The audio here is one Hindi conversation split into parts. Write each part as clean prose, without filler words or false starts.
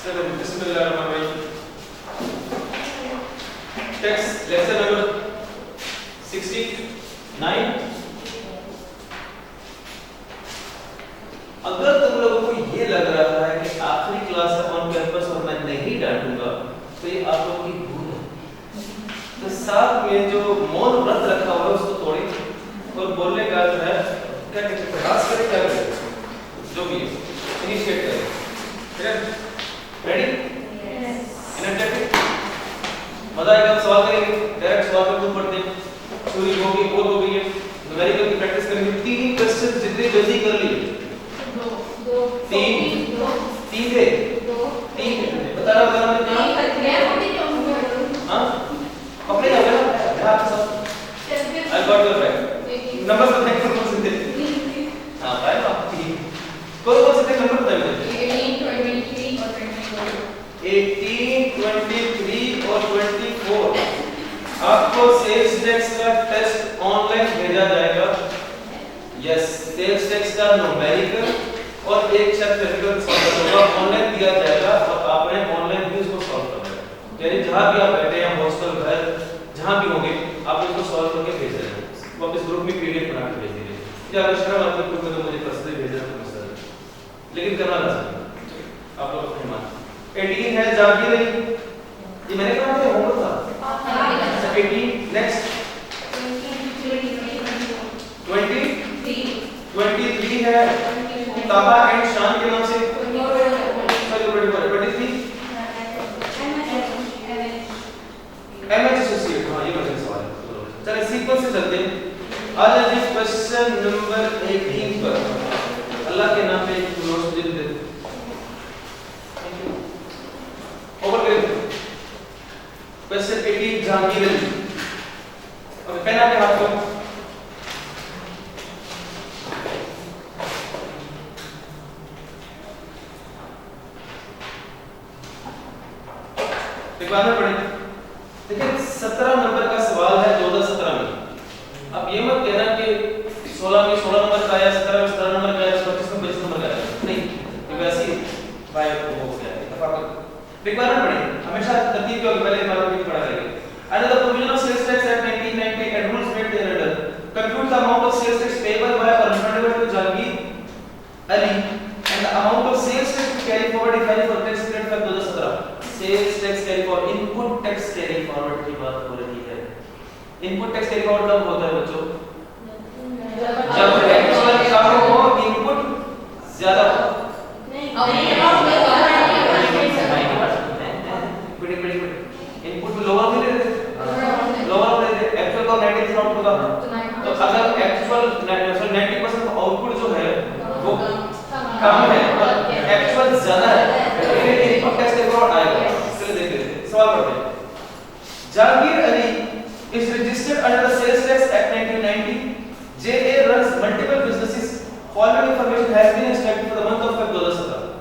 चलो बिस्मिल्लाहिर्रहमानिर्रहीम। Text lecture number 69। अगर तुम लोगों को ये लग रहा है कि आखिरी क्लास है ऑन कैंपस और मैं नहीं डांटूंगा तो ये आप लोगों की भूल है। तो साथ में जो मौन व्रत रखा हुआ है उसको तोड़िए और बोलने का जो है क्या कहते हैं प्रयास करें, क्या करें जो भी इनिशिएट करें। ठीक है, रेडी? यस। एनर्जेटिक, मजा आएगा। सवाल करेंगे, डायरेक्ट सवाल पे पढ़ते हैं। थ्योरी होगी, बोल हो गई है, न्यूमेरिकल की प्रैक्टिस करेंगे। 3 क्वेश्चन जितने जल्दी कर लिए 3 थे 3 बताना कितना? हां पकड़े जाओगे ना ध्यान से। I got your right number तो देखो कौन से थे। हां भाई आप कौन से थे नंबर बताइए मुझे। 18 23 और 24 आपको सेल्स टैक्स का टेस्ट ऑनलाइन भेजा जाएगा। यस, सेल्स टैक्स का न्यूमेरिकल और एक चैप्टर सॉल्व होगा, ऑनलाइन दिया जाएगा और आपने ऑनलाइन भी उसको सॉल्व करना है। यानी जहां भी आप बैठे हैं, हॉस्टल, घर, जहां भी होंगे आप इसको सॉल्व करके भेज देंगे। वापस ग्रुप में पीडीएफ बना के भेज दीजिए। या अगर शर्म आती है तो मुझे पर्सनली भेजना तो मसला है, लेकिन करना लाजमी है। आप लोग अपने मान 18 है जागीर अली, ये मैंने कहा था होमवर्क था। 18 नेक्स्ट 23 है ताहा एंड शान के नाम से। Sorry 23 MH associate. हां ये मुझे सवाल है। चलिए सीक्वेंस से चलते हैं। आज जी क्वेश्चन नंबर 18 पर अल्लाह के नाम पे एक नोट्स दे दे ओवर करें। क्वेश्चन 18 जहांगीर अली, और पेन आपके हाथ में। एक बार में पढ़ें। देखिए 17 नंबर का सवाल है 2017 में। अब ये मत कहना कि 16 में 16 नंबर का आया, 17 में 17 नंबर का आया, 25 में 25 नंबर का आया। नहीं, ये वैसे ही भाई वो हो गया इत्तेफाक। एक बार में पढ़ें, हमेशा तरतीब के पहले एक बार में पढ़ा करेंगे। Under the provision of sales tax act 1990 and rules made thereunder, compute the amount of sales tax payable by or refundable to Jahangir Ali and the amount of sales tax to carry forward if any for tax period for 2017। Sales tax carry forward, input tax carry forward की बात हो रही है। इनपुट टैक्स कैरी फॉरवर्ड कब होता है बच्चों? जब एक्चुअल कम हो, इनपुट ज्यादा हो। इनपुट लोअर भी ले लेते, लोअर ले लेते, एक्चुअल का 90% आउटपुट का। तो अगर एक्चुअल 90% आउटपुट जो है वो कम है और एक्चुअल ज्यादा है तो इनपुट टैक्स कैरी फॉरवर्ड आएगा। सवाल पढ़ते हैं। Jahangir Ali is registered under the Sales Tax Act 1990. JA runs multiple businesses. Following information has been extracted for the month of February 2017.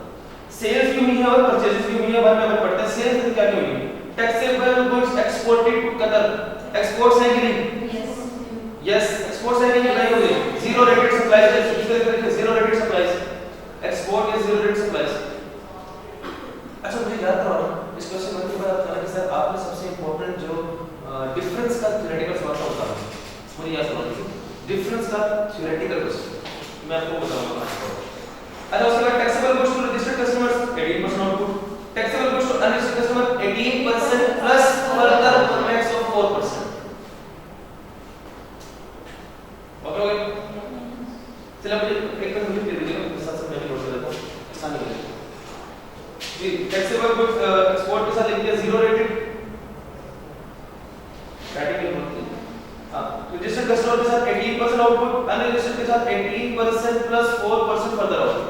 Sales भी हुई है और परचेजेस भी हुई है। बाद में अपन पढ़ते हैं सेल्स क्या क्या हुई। Taxable goods exported to Qatar. Exports है कि नहीं? Yes, exports है कि नहीं हुई? Zero rated supplies, zero rated supplies. Export is zero rated supplies. अच्छा मुझे याद था इस क्वेश्चन में की बात करना कि सर आपने सबसे इंपॉर्टेंट जो डिफरेंस का थ्योरेटिकल सवाल होता है मुझे याद करवा दीजिए। डिफरेंस का थ्योरेटिकल क्वेश्चन मैं आपको बताऊंगा। अच्छा उसके बाद taxable goods to registered customers 18% output, taxable goods to unregistered customer 18% plus further tax of 4%। Okay हो गया? चलो मुझे एक बार मुझे दे दीजिएगा, मेरे साथ मैं भी नोट कर लेता हूं, आसानी हो जाएगी। जी टैक्सेबल गुड्स एक्सपोर्ट के साथ लिख दिया जीरो रेटेड, रैटिकल बोलते हैं। हां रजिस्टर्ड कस्टमर के साथ 18% आउटपुट, अनरजिस्टर्ड के साथ 18% प्लस 4% फर्दर आउटपुट।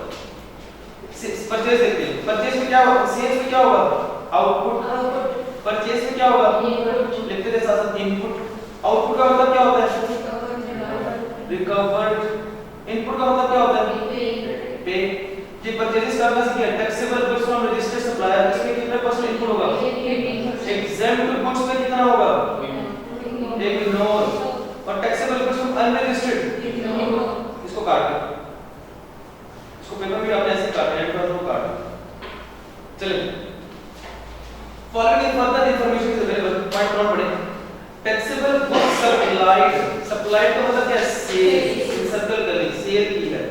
परचेज देखते हैं, परचेज में क्या होगा, सेल्स में क्या होगा, आउटपुट, परचेज में क्या होगा, इनपुट। लिखते थे साथ साथ इनपुट। आउटपुट का मतलब क्या होता है, रिकवर्ड। इनपुट का मतलब क्या होता है, पे। ये परचेजेस करना सीखिए। Taxable goods from registered supplier इसमें कितने परसेंट इनपुट होगा, एग्जेम्प्ट गुड्स में कितना होगा, इग्नोर। और टैक्सेबल गुड्स फ्रॉम अनरजिस्टर्ड इसको काट दो। इसको पेपर भी आपने ऐसे काटना है, एक बार वो काट। चलिए Following further information is available. Point note पढ़ें. Taxable goods supplied का मतलब क्या है? Sale. सर्कल कर ली. Sale की है.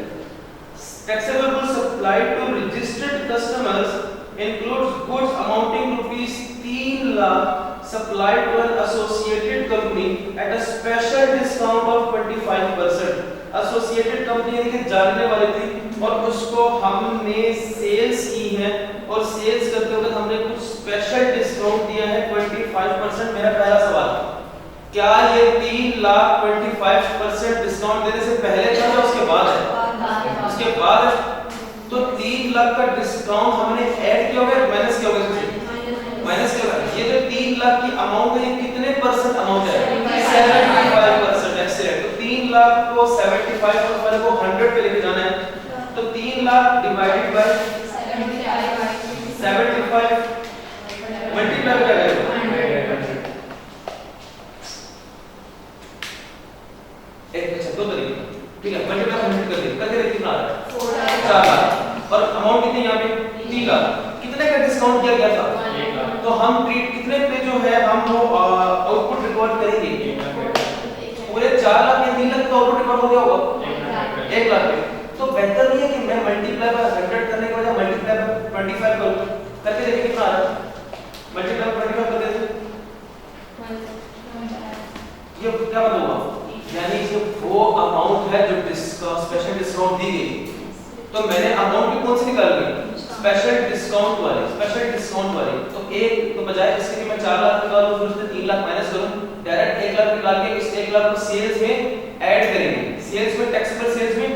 Taxable goods supplied to registered customers includes goods amounting rupees 3 lakh supplied to an associated company at a special discount of 25%. Associated company यानी कि जानने वाली थी और उसको हमने सेल्स की है और सेल्स करते वक्त हमने कुछ स्पेशल डिस्काउंट दिया है 25%. मेरा पहला सवाल, क्या ये 3 लाख 25% डिस्काउंट देने से पहले था या उसके बाद है? उसके बाद है. तो 3 लाख का डिस्काउंट हमने ऐड किया होगा माइनस किया होगा? माइनस किया होगा. ये जो 3 लाख की अमाउंट है ये कितने परसेंट अमाउंट है? 75% एक्सीलेंट. तो 3 लाख को 75 और पहले को 100 पे लेके जाना है. तो 3 लाख डिवाइडेड बाय 75 मल्टीप्लाई क्या करेगा? अच्छा दो तरीके. ठीक है, मल्टीप्लाई 100 कर दिया. करके कितना आ रहा है? 4 लाख. और अमाउंट कितनी यहाँ पे? 3 लाख. कितने का डिस्काउंट किया गया था? 1 लाख. तो हम ट्रीट कितने पे जो है हम वो आउटपुट रिकॉर्ड करेंगे? पूरे 4 लाख या 3 लाख का आउटपुट रिकॉर्ड हो गया होगा 1 लाख पे. तो बेहतर नहीं है कि मैं मल्टीप्लाई बाय 100 करने के बजाय मल्टीप्लाई बाय 25 करूं? करके देखिए कितना आ रहा है. मल्टीप्लाई बाय 25 कर देते. ये क्या मतलब हुआ? यानी जो वो अमाउंट है जो स्पेशल डिस्काउंट दी गई, तो मैंने अमाउंट भी कौन सी निकाल ली? स्पेशल डिस्काउंट वाली. स्पेशल डिस्काउंट वाली. तो एक तो बजाय इसके कि मैं 4 लाख निकालूं फिर उसमें 3 लाख माइनस करूं, डायरेक्ट 1 लाख निकाल के इस 1 लाख को सेल्स में ऐड करेंगे. सेल्स में टैक्सेबल सेल्स में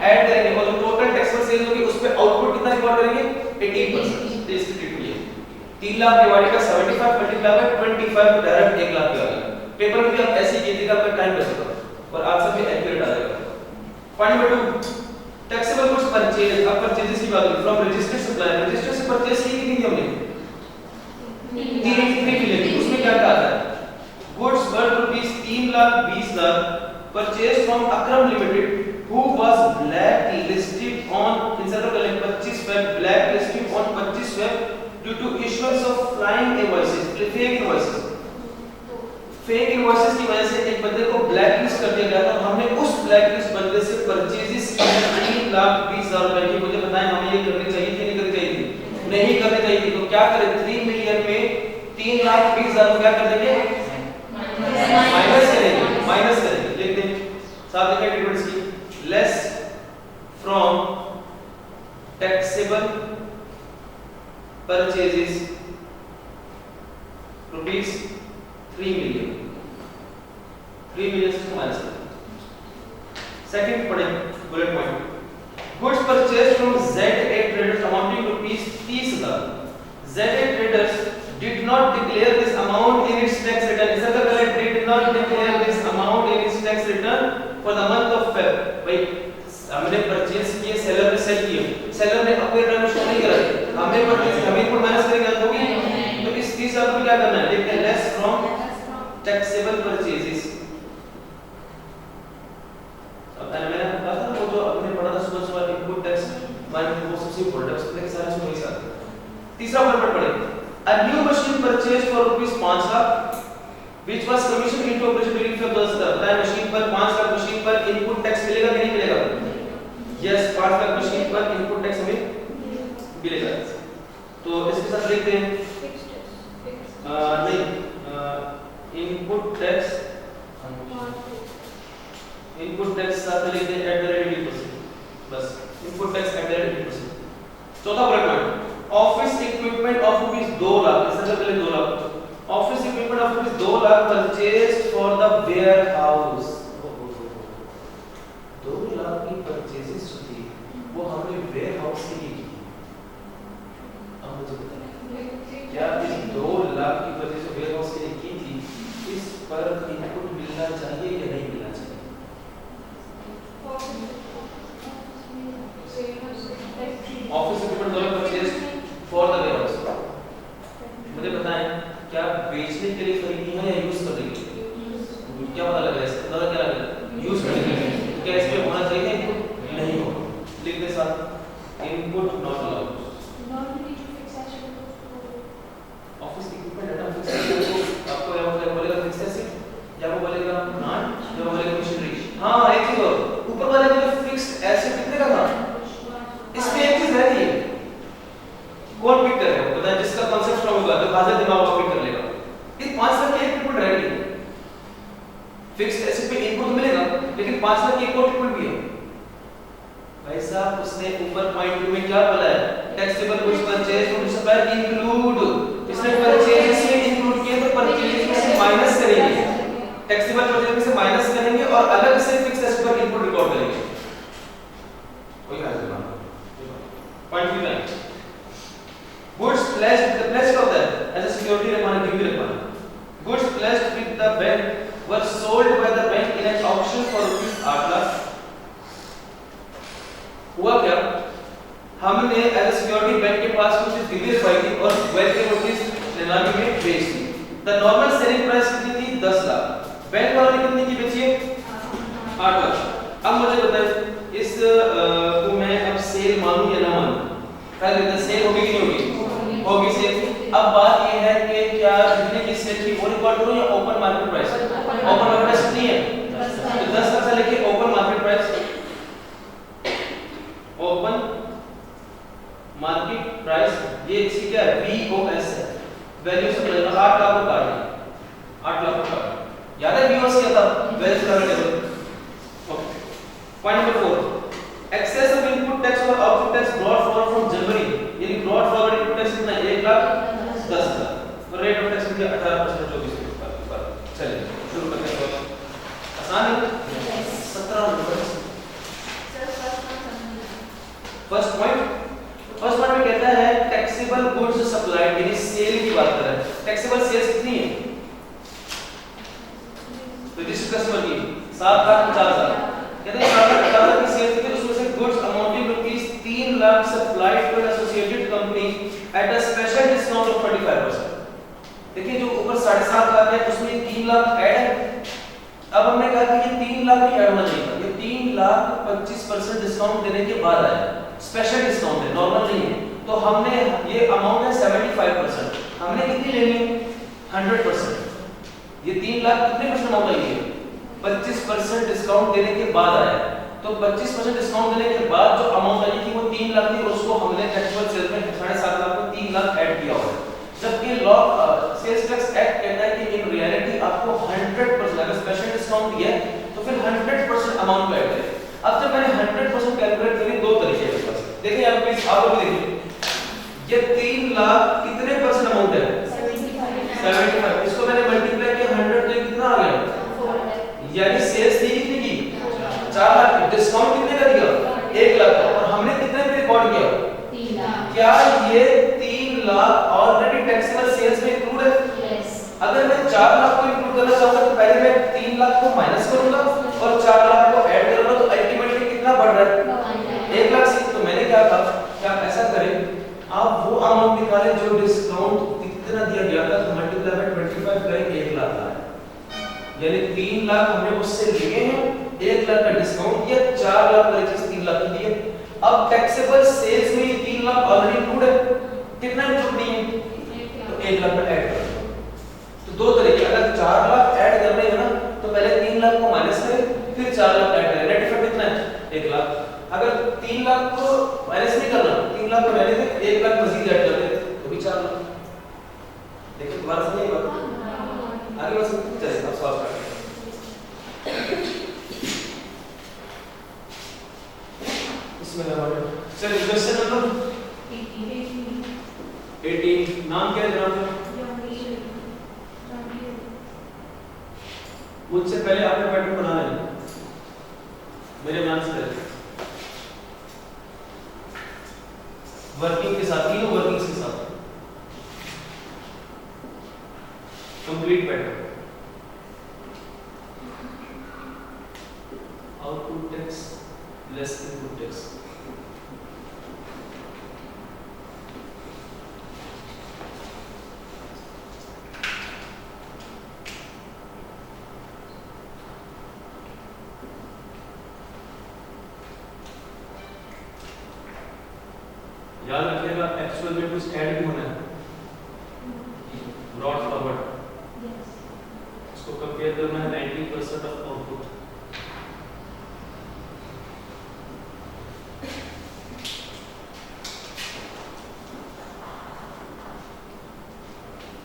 ऐड करेंगे और जो टोटल टैक्सेबल सेल्स होगी उस पे आउटपुट कितना रिकॉर्ड करेंगे? 18%. तो इसकी ट्रीट हुई है 3 lakh divided by 75 multiply by 25 direct 1 lakh पे आ गया. पेपर में भी आप ऐसे ही कीजिएगा, आपका टाइम बचेगा और आंसर भी एक्यूरेट आ जाएगा. Point number 2, taxable goods purchase. अब परचेजेस की बात हुई फ्रॉम रजिस्टर्ड सप्लायर. रजिस्टर्ड से परचेज की कितनी थी हमने? 3 मिलियन. उसमें क्या क्या आता है? Goods worth rupees 3 lakh 20 lakh purchase from Akram limited who was blacklisted on 25 Feb blacklisted on 25 Feb due to issuance of flying invoices, fake invoices. Fake invoices की वजह से एक बंदे को ब्लैकलिस्ट कर दिया गया था. हमने उस ब्लैकलिस्ट बंदे से परचेजेस 3 लाख 20 हजार रुपए की. मुझे बताएं हमें ये करनी चाहिए कि नहीं करनी चाहिए थी? नहीं करनी चाहिए थी. तो क्या करें? 3 मिलियन में 3 लाख 20 हजार क्या कर देंगे? माइनस करेंगे. माइनस करेंगे. लिख दें साथ लिखें ट्रीटमेंट्स की. Less from taxable purchases rupees 3 million. 3 million से माइनस करें. सेकंड पढ़ें bullet point. Goods purchase from Z8 traders amounting rupees 30,000. Z8 traders did not declare this amount in its tax return. इसका मतलब did not declare this amount in its tax return for the month of Feb. भाई हमने परचेज किए, सेलर ने सेल किए, सेलर ने अपने रिटर्न में शो नहीं करा. हमने परचेज हमें इनपुट माइनस करेंगे तो होगी. तो इस 30,000 को क्या करना है? देखते हैं लेस फ्रॉम टैक्सेबल परचेजेस. अब मैंने कहा था वो जो आपने पढ़ा था सुबह इनपुट टैक्स माइनस वो सबसे प्रोडक्ट्स के सारे इसमें वही साथ. तीसरा पॉइंट पढ़ें. A new machine purchased for rupees 5 lakh which was commissioned into operation during Feb 2017. बताएं मशीन पर 5 लाख मशीन पर इनपुट टैक्स मिलेगा कि नहीं मिलेगा? यस 5 लाख मशीन पर इनपुट टैक्स हमें मिलेगा. तो इसके साथ लिखते हैं नहीं इनपुट टैक्स साथ लिखते हैं @ 8%. बस इनपुट टैक्स @ 8%. चौथा point office equipment of rupees 2 lakh. इससे पहले 2 lakh office equipment of rupees 2 lakh purchased for the warehouse. 2 lakh की परचेजेस जो थी वो हमने वेयर हाउस के लिए की. अब मुझे बताइए क्या इस 2 लाख की परचेज वेयर हाउस के लिए की थी इस पर इनपुट मिलना चाहिए या नहीं मिलना चाहिए? Office equipment 2 lakh purchase for the warehouse. मुझे बताएं क्या बेचने के लिए खरीदी है या यूज करने के लिए? क्या पता लग रहा है इसका? पता क्या लग रहा है? यूज करने के लिए. क्या इसमें होना चाहिए? नहीं हो. लिख दे साथ इनपुट कौन पिक करेगा? बताएं, जिसका कांसेप्ट स्ट्रांग होगा तो हाजिर दिमाग वाला पिक कर लेगा। ये 5 लाख की एक इनपुट रहेगी, फिक्स्ड एसेट पे इनपुट मिलेगा, लेकिन 5 लाख की एक और इनपुट भी है। भाई साहब उसने ऊपर पॉइंट 2 में क्या बोला है? Taxable goods purchase from supplier include, इसने परचेज में इंक्लूड किया तो परचेज में से माइनस करेंगे, टैक्सेबल परचेज में से माइनस करेंगे और अलग से फिक्स्ड एसेट पर इनपुट रिकॉर्ड करेंगे। कोई ख्याल से point 3 line goods placed, placed होता है एज अ सिक्योरिटी रखवाना, गिरवी रखवाना। Goods placed with the bank were sold by the bank in an auction for ₹8 lakh. हुआ क्या? हमने एज अ सिक्योरिटी बैंक के पास कुछ गिरवी रखवाई थी और बैंक के नोटिस 99 में बेच दी। द नॉर्मल सेलिंग प्राइस कितनी थी? 10 लाख। बैंक वालों ने कितने की बेची है? 8 लाख। अब मुझे बताइए इस को मैं अब सेल मानूं या ना मानूं? पहले सेल होगी कि नहीं होगी? होगी सेल। अब बात ये है कि क्या जितने की सेल की वो रिकॉर्ड करूं या open market price? Open market price कितनी है? तो 10 लाख से लेके open market price, open market price ये इसकी क्या है? VOS है, वैल्यू सप्लाई 8 लाख का है, 8 लाख का। याद है VOS क्या था? Value supply table. Okay, point number 4, excess of input tax और output tax brought forward from January, यानी ब्रॉट फॉरवर्ड इनपुट टैक्स कितना? 1 लाख 10 हजार और रेट ऑफ टैक्स कितना? 18% 24% पर। चलिए शुरू करते हैं। आसान है? 17 नंबर फर्स्ट पॉइंट में कहता है टैक्सेबल गुड्स सप्लाइड, यानी सेल की बात कर रहा है। टैक्सेबल सेल्स कितनी है? तो जिस कस्टमर की 7,50,000, कहते हैं 7,50,000 की सेल्स थी, उसमें से goods amounting rupees 3 lakh supplied to an associated company at a special discount of 25%। देखिए जो ऊपर 7.5 लाख है उसमें 3 लाख ऐड है। अब हमने कहा कि ये 3 लाख नहीं ऐड होना चाहिए, ये 3 लाख 25% डिस्काउंट देने के बाद आया, स्पेशल डिस्काउंट है, नॉर्मल नहीं है। तो हमने ये अमाउंट है 75%, हमने कितनी लेनी है? 100%। ये 3 लाख कितने परसेंट अमाउंट आई है? 25% डिस्काउंट देने के बाद आया। तो 25% डिस्काउंट देने के बाद जो अमाउंट आई थी वो 3 लाख थी, उसको हमने टैक्सेबल सेल्स में 7.5 लाख में 3 लाख ऐड किया हुआ है। जबकि लॉ सेल्स टैक्स एक्ट कहता है कि इन रियलिटी आपको 100% अगर स्पेशल डिस्काउंट दिया है तो फिर 100% अमाउंट को ऐड करें। अब जब मैंने 100% कैलकुलेट करी, दो तरीके हैं बस। देखिए आप प्लीज आप लोग देखिए, ये 3 लाख कितने परसेंट अमाउंट है? 75। इसको मैंने मल्टीप्लाई किया 100 तो कितना आ गया? यानी सेल्स दी कितनी की? 4 लाख, डिस्काउंट कितने का दिया? 1 लाख, और हमने कितने पे रिकॉर्ड किया? 3 लाख। क्या ये 3 लाख ऑलरेडी टैक्सेबल सेल्स में इंक्लूड है? यस। अगर मैं 4 लाख को इंक्लूड करना चाहूंगा तो पहले मैं 3 लाख को माइनस करूंगा और 4 लाख को ऐड करूंगा, तो अल्टीमेटली कितना बढ़ रहा है? 1 लाख से। तो मैंने क्या कहा कि आप ऐसा करें, आप वो अमाउंट निकालें जो डिस्काउंट कितना दिया गया था, तो मल्टीप्लाई बाय 25 करें, 1 लाख आया। यानी 3 लाख हमने उससे लिए हैं, 1 लाख का डिस्काउंट दिया, 4 लाख का चीज 3 लाख की दिए। अब टैक्सेबल सेल्स में ये 3 लाख ऑलरेडी इंक्लूड है, कितना इंक्लूड नहीं है? तो 1 लाख का ऐड कर। तो दो तरीके, अगर 4 लाख ऐड करने हैं ना तो पहले 3 लाख को माइनस करें, फिर 4 लाख ऐड करें, नेट इफेक्ट कितना है? 1 लाख। अगर 3 लाख को माइनस नहीं करना, 3 लाख को रहने दें, 1 लाख मजीद ऐड कर दें तो भी 4 लाख। देखिए तुम्हारा समझ नहीं बात आगे बस चलिए अब सॉल्व करते हैं। इसमें हमारे चलिए क्वेश्चन नंबर 18 नाम क्या है जनाब? मुझसे पहले आपने पैटर्न बना लेना, मेरे मान से वर्किंग के साथ, तीनों वर्किंग्स के साथ complete pattern. Output tax less input tax, याद रखिएगा एक्चुअल में कुछ ऐड भी होना है, ब्रॉट फॉरवर्ड, इसको कंपेयर करना है 90% ऑफ आउटपुट।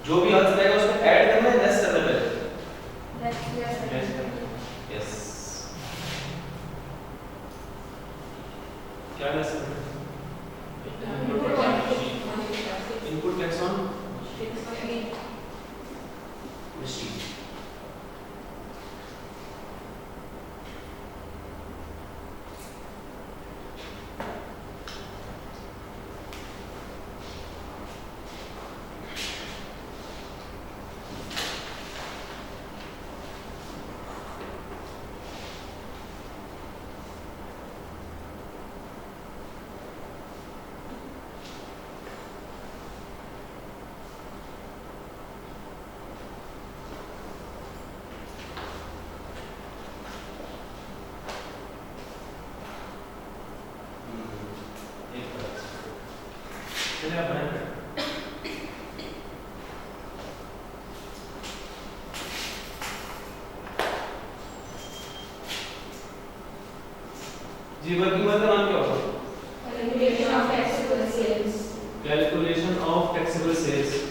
जो भी आंसर आएगा उसमें ऐड करना है, लेस करना है। लेस यस, क्या लेस करना है? Input tax on machine. चलिए आप बनाएंगे। जी वर्किंग वर्क का नाम क्या होगा? Calculation of taxable sales. Calculation of taxable sales.